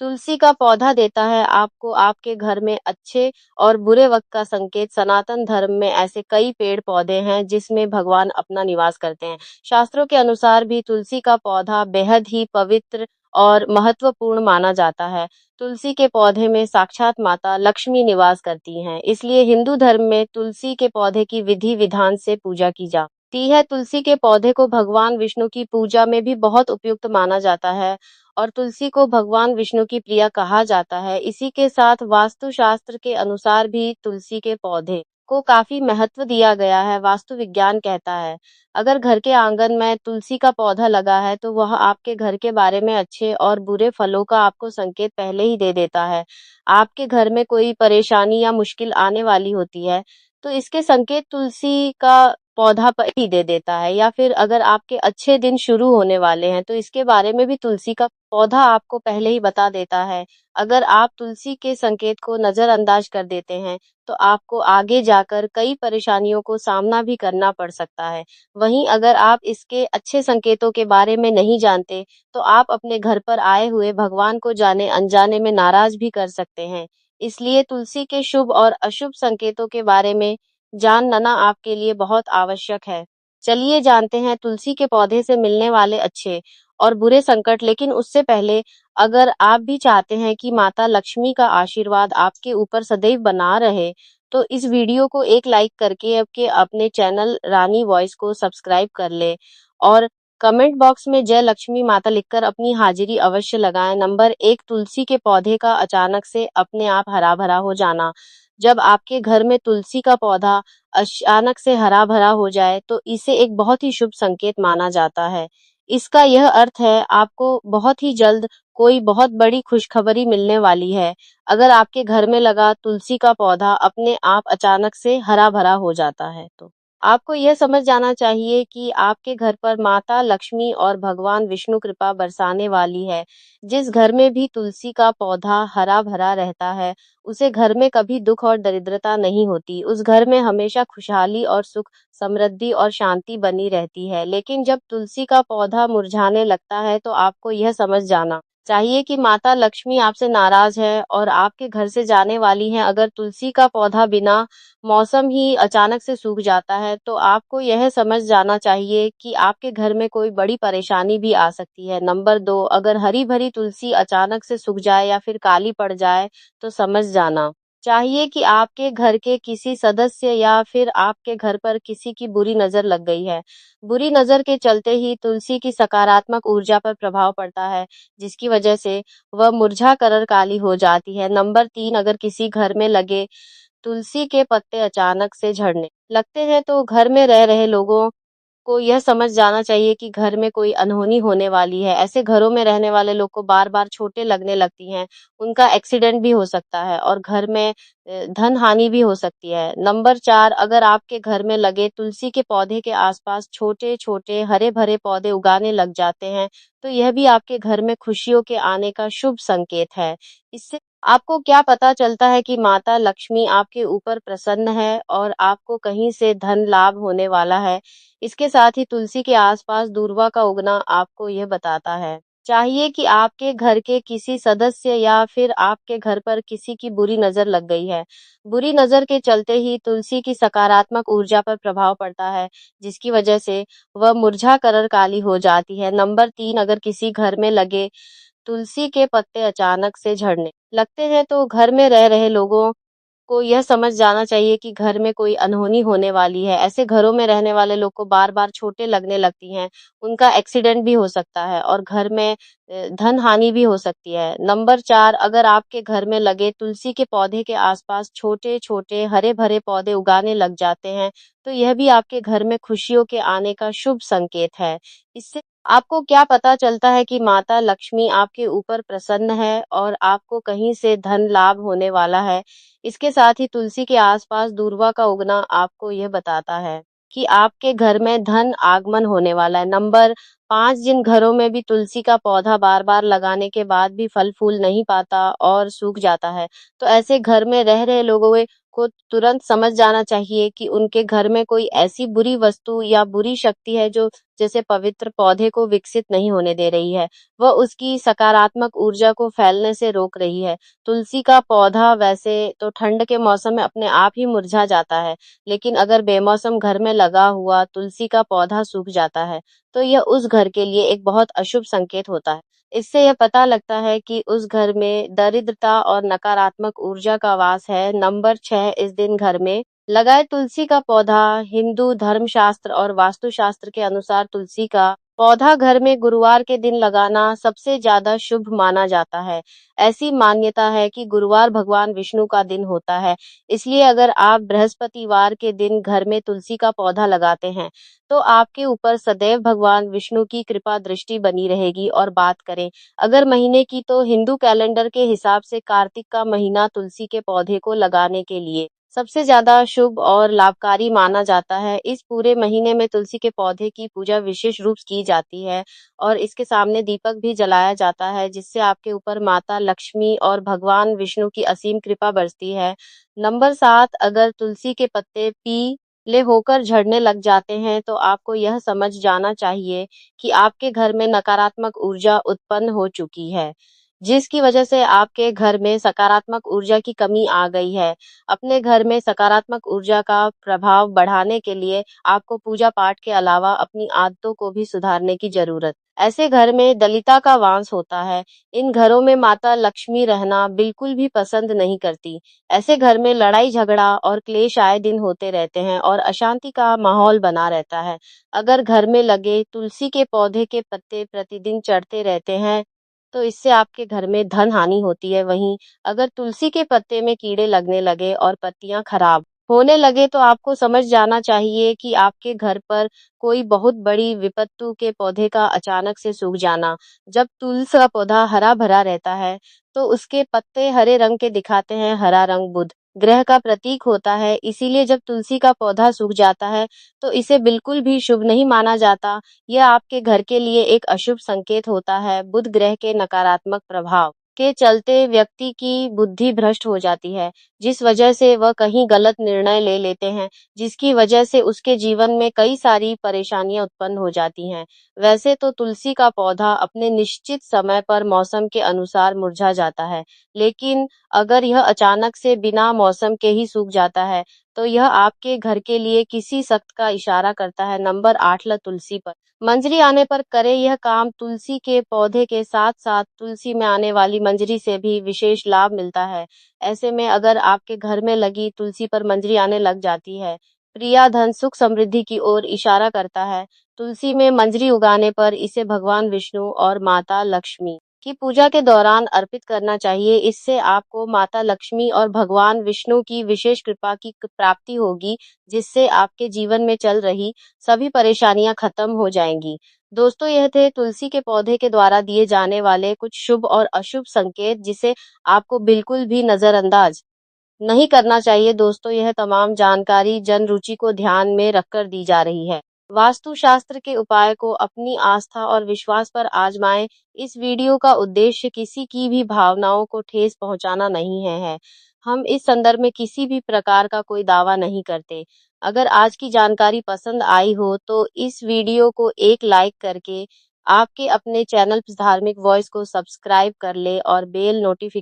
तुलसी का पौधा देता है आपको आपके घर में अच्छे और बुरे वक्त का संकेत। सनातन धर्म में ऐसे कई पेड़ पौधे हैं जिसमें भगवान अपना निवास करते हैं। शास्त्रों के अनुसार भी तुलसी का पौधा बेहद ही पवित्र और महत्वपूर्ण माना जाता है। तुलसी के पौधे में साक्षात माता लक्ष्मी निवास करती हैं, इसलिए हिंदू धर्म में तुलसी के पौधे की विधि विधान से पूजा की जाती है। तुलसी के पौधे को भगवान विष्णु की पूजा में भी बहुत उपयुक्त माना जाता है और तुलसी को भगवान विष्णु की प्रिया कहा जाता है। इसी के साथ वास्तु शास्त्र के अनुसार भी तुलसी के पौधे को काफी महत्व दिया गया है। वास्तु विज्ञान कहता है, अगर घर के आंगन में तुलसी का पौधा लगा है तो वह आपके घर के बारे में अच्छे और बुरे फलों का आपको संकेत पहले ही दे देता है। आपके घर में कोई परेशानी या मुश्किल आने वाली होती है तो इसके संकेत तुलसी का पौधा पर ही दे देता है, या फिर अगर आपके अच्छे दिन शुरू होने वाले हैं तो इसके बारे में भी तुलसी का पौधा आपको पहले ही बता देता है। अगर आप तुलसी के संकेत को नजरअंदाज कर देते हैं तो आपको आगे जाकर कई परेशानियों को सामना भी करना पड़ सकता है। वहीं अगर आप इसके अच्छे संकेतों के बारे में नहीं जानते तो आप अपने घर पर आए हुए भगवान को जाने अनजाने में नाराज भी कर सकते हैं। इसलिए तुलसी के शुभ और अशुभ संकेतों के बारे में जानना आपके लिए बहुत आवश्यक है। चलिए जानते हैं तुलसी के पौधे से मिलने वाले अच्छे और बुरे संकट। लेकिन उससे पहले, अगर आप भी चाहते हैं कि माता लक्ष्मी का आशीर्वाद आपके ऊपर सदैव बना रहे तो इस वीडियो को एक लाइक करके अपने चैनल रानी वॉइस को सब्सक्राइब कर ले और कमेंट बॉक्स में जय लक्ष्मी माता लिखकर अपनी हाजिरी अवश्य लगाएं। नंबर 1, तुलसी के पौधे का अचानक से अपने आप हरा भरा हो जाना। जब आपके घर में तुलसी का पौधा अचानक से हरा भरा हो जाए तो इसे एक बहुत ही शुभ संकेत माना जाता है। इसका यह अर्थ है आपको बहुत ही जल्द कोई बहुत बड़ी खुशखबरी मिलने वाली है। अगर आपके घर में लगा तुलसी का पौधा अपने आप अचानक से हरा भरा हो जाता है तो आपको यह समझ जाना चाहिए कि आपके घर पर माता लक्ष्मी और भगवान विष्णु कृपा बरसाने वाली है। जिस घर में भी तुलसी का पौधा हरा भरा रहता है उसे घर में कभी दुख और दरिद्रता नहीं होती। उस घर में हमेशा खुशहाली और सुख, समृद्धि और शांति बनी रहती है। लेकिन जब तुलसी का पौधा मुरझाने लगता है तो आपको यह समझ जाना चाहिए कि माता लक्ष्मी आपसे नाराज है और आपके घर से जाने वाली हैं। अगर तुलसी का पौधा बिना मौसम ही अचानक से सूख जाता है तो आपको यह समझ जाना चाहिए कि आपके घर में कोई बड़ी परेशानी भी आ सकती है। नंबर 2, अगर हरी भरी तुलसी अचानक से सूख जाए या फिर काली पड़ जाए तो समझ जाना चाहिए कि आपके घर के किसी सदस्य या फिर आपके घर पर किसी की बुरी नजर लग गई है। बुरी नजर के चलते ही तुलसी की सकारात्मक ऊर्जा पर प्रभाव पड़ता है, जिसकी वजह से वह मुरझा कर काली हो जाती है। नंबर 3, अगर किसी घर में लगे तुलसी के पत्ते अचानक से झड़ने लगते हैं तो घर में रह रहे लोगों को यह समझ जाना चाहिए कि घर में कोई अनहोनी होने वाली है। ऐसे घरों में रहने वाले लोग को बार-बार चोटें लगने लगती हैं, उनका एक्सीडेंट भी हो सकता है और घर में धन हानि भी हो सकती है। नंबर 4, अगर आपके घर में लगे तुलसी के पौधे के आसपास छोटे-छोटे हरे-भरे पौधे उगाने लग जाते हैं, तो यह भी आपके घर में खुशियों के आने का शुभ संकेत है। इससे आपको क्या पता चलता है कि माता लक्ष्मी आपके ऊपर प्रसन्न है और आपको कहीं से धन लाभ होने वाला है। इसके साथ ही तुलसी के आसपास दूर्वा का उगना आपको यह बताता है चाहिए कि आपके घर के किसी सदस्य या फिर आपके घर पर किसी की बुरी नजर लग गई है। बुरी नजर के चलते ही तुलसी की सकारात्मक ऊर्जा पर प्रभाव पड़ता है, जिसकी वजह से वह मुरझा कर काली हो जाती है। नंबर 3, अगर किसी घर में लगे तुलसी के पत्ते अचानक से झड़ने लगते हैं तो घर में रह रहे लोगों को यह समझ जाना चाहिए कि घर में कोई अनहोनी होने वाली है। ऐसे घरों में रहने वाले लोग को बार-बार चोटें लगने लगती हैं, उनका एक्सीडेंट भी हो सकता है और घर में धन हानि भी हो सकती है। नंबर 4, अगर आपके घर में लगे तुलसी के पौधे के आसपास छोटे-छोटे हरे-भरे पौधे उगाने लग जाते हैं, तो यह भी आपके घर में खुशियों के आने का शुभ संकेत है। इससे आपको क्या पता चलता है कि माता लक्ष्मी आपके ऊपर प्रसन्न है और आपको कहीं से धन लाभ होने वाला है। इसके साथ ही तुलसी के आसपास दूर्वा का उगना आपको यह बताता है कि आपके घर में धन आगमन होने वाला है। नंबर 5, जिन घरों में भी तुलसी का पौधा बार-बार लगाने के बाद भी फल फूल नहीं पाता और सूख जाता है, तो ऐसे घर में रह रहे लोगों को तुरंत समझ जाना चाहिए कि उनके घर में कोई ऐसी बुरी वस्तु या बुरी शक्ति है जो जैसे पवित्र पौधे को विकसित नहीं होने दे रही है। वह उसकी सकारात्मक ऊर्जा को फैलने से रोक रही है। तुलसी का पौधा वैसे तो ठंड के मौसम में अपने आप ही मुरझा जाता है, लेकिन अगर बेमौसम घर में लगा हुआ तुलसी का पौधा सूख जाता है, तो यह उस घर के लिए एक बहुत अशुभ संकेत होता है। इससे यह पता लगता है कि उस घर में दरिद्रता और नकारात्मक ऊर्जा का वास है। नंबर 6, इस दिन घर में लगाए तुलसी का पौधा। हिंदू धर्मशास्त्र और वास्तुशास्त्र के अनुसार तुलसी का पौधा घर में गुरुवार के दिन लगाना सबसे ज्यादा शुभ माना जाता है। ऐसी मान्यता है कि गुरुवार भगवान विष्णु का दिन होता है, इसलिए अगर आप बृहस्पतिवार के दिन घर में तुलसी का पौधा लगाते हैं, तो आपके ऊपर सदैव भगवान विष्णु की कृपा दृष्टि बनी रहेगी। और बात करें अगर महीने की, तो हिंदू कैलेंडर के हिसाब से कार्तिक का महीना तुलसी के पौधे को लगाने के लिए सबसे ज्यादा शुभ और लाभकारी माना जाता है। इस पूरे महीने में तुलसी के पौधे की पूजा विशेष रूप से की जाती है और इसके सामने दीपक भी जलाया जाता है, जिससे आपके ऊपर माता लक्ष्मी और भगवान विष्णु की असीम कृपा बरसती है। नंबर 7, अगर तुलसी के पत्ते पीले होकर झड़ने लग जाते हैं, तो आपको यह समझ जाना चाहिए कि आपके घर में नकारात्मक ऊर्जा उत्पन्न हो चुकी है, जिसकी वजह से आपके घर में सकारात्मक ऊर्जा की कमी आ गई है। अपने घर में सकारात्मक ऊर्जा का प्रभाव बढ़ाने के लिए आपको पूजा पाठ के अलावा अपनी आदतों को भी सुधारने की जरूरत। ऐसे घर में दलिता का वास होता है। इन घरों में माता लक्ष्मी रहना बिल्कुल भी पसंद नहीं करती। ऐसे घर में लड़ाई झगड़ा और क्लेश आए दिन होते रहते हैं और अशांति का माहौल बना रहता है। अगर घर में लगे तुलसी के पौधे के पत्ते प्रतिदिन चढ़ते रहते हैं, तो इससे आपके घर में धन हानि होती है। वहीं अगर तुलसी के पत्ते में कीड़े लगने लगे और पत्तियां खराब होने लगे, तो आपको समझ जाना चाहिए कि आपके घर पर कोई बहुत बड़ी विपत्तु के पौधे का अचानक से सूख जाना। जब तुलसी का पौधा हरा भरा रहता है, तो उसके पत्ते हरे रंग के दिखाते हैं। हरा रंग बुध ग्रह का प्रतीक होता है, इसीलिए जब तुलसी का पौधा सूख जाता है, तो इसे बिल्कुल भी शुभ नहीं माना जाता। यह आपके घर के लिए एक अशुभ संकेत होता है। बुध ग्रह के नकारात्मक प्रभाव के चलते व्यक्ति की बुद्धि भ्रष्ट हो जाती है, जिस वजह से वह कहीं गलत निर्णय ले लेते हैं, जिसकी वजह से उसके जीवन में कई सारी परेशानियां उत्पन्न हो जाती हैं। वैसे तो तुलसी का पौधा अपने निश्चित समय पर मौसम के अनुसार मुरझा जाता है, लेकिन अगर यह अचानक से बिना मौसम के ही सूख जाता है, तो यह आपके घर के लिए किसी सख्त का इशारा करता है। नंबर 8, तुलसी पर मंजरी आने पर करे यह काम। तुलसी के पौधे के साथ साथ तुलसी में आने वाली मंजरी से भी विशेष लाभ मिलता है। ऐसे में अगर आपके घर में लगी तुलसी पर मंजरी आने लग जाती है, प्रिया धन सुख समृद्धि की ओर इशारा करता है। तुलसी में मंजरी उगाने पर इसे भगवान विष्णु और माता लक्ष्मी की पूजा के दौरान अर्पित करना चाहिए। इससे आपको माता लक्ष्मी और भगवान विष्णु की विशेष कृपा की प्राप्ति होगी, जिससे आपके जीवन में चल रही सभी परेशानियां खत्म हो जाएंगी। दोस्तों, यह थे तुलसी के पौधे के द्वारा दिए जाने वाले कुछ शुभ और अशुभ संकेत, जिसे आपको बिल्कुल भी नजरअंदाज नहीं करना चाहिए। दोस्तों, यह तमाम जानकारी जन रुचि को ध्यान में रखकर दी जा रही है। वास्तुशास्त्र के उपाय को अपनी आस्था और विश्वास पर आजमाएं। इस वीडियो का उद्देश्य किसी की भी भावनाओं को ठेस पहुंचाना नहीं है। हम इस संदर्भ में किसी भी प्रकार का कोई दावा नहीं करते। अगर आज की जानकारी पसंद आई हो, तो इस वीडियो को एक लाइक करके आपके अपने चैनल धार्मिक वॉइस को सब्सक्राइब कर ले और बेल नोटिफिकेशन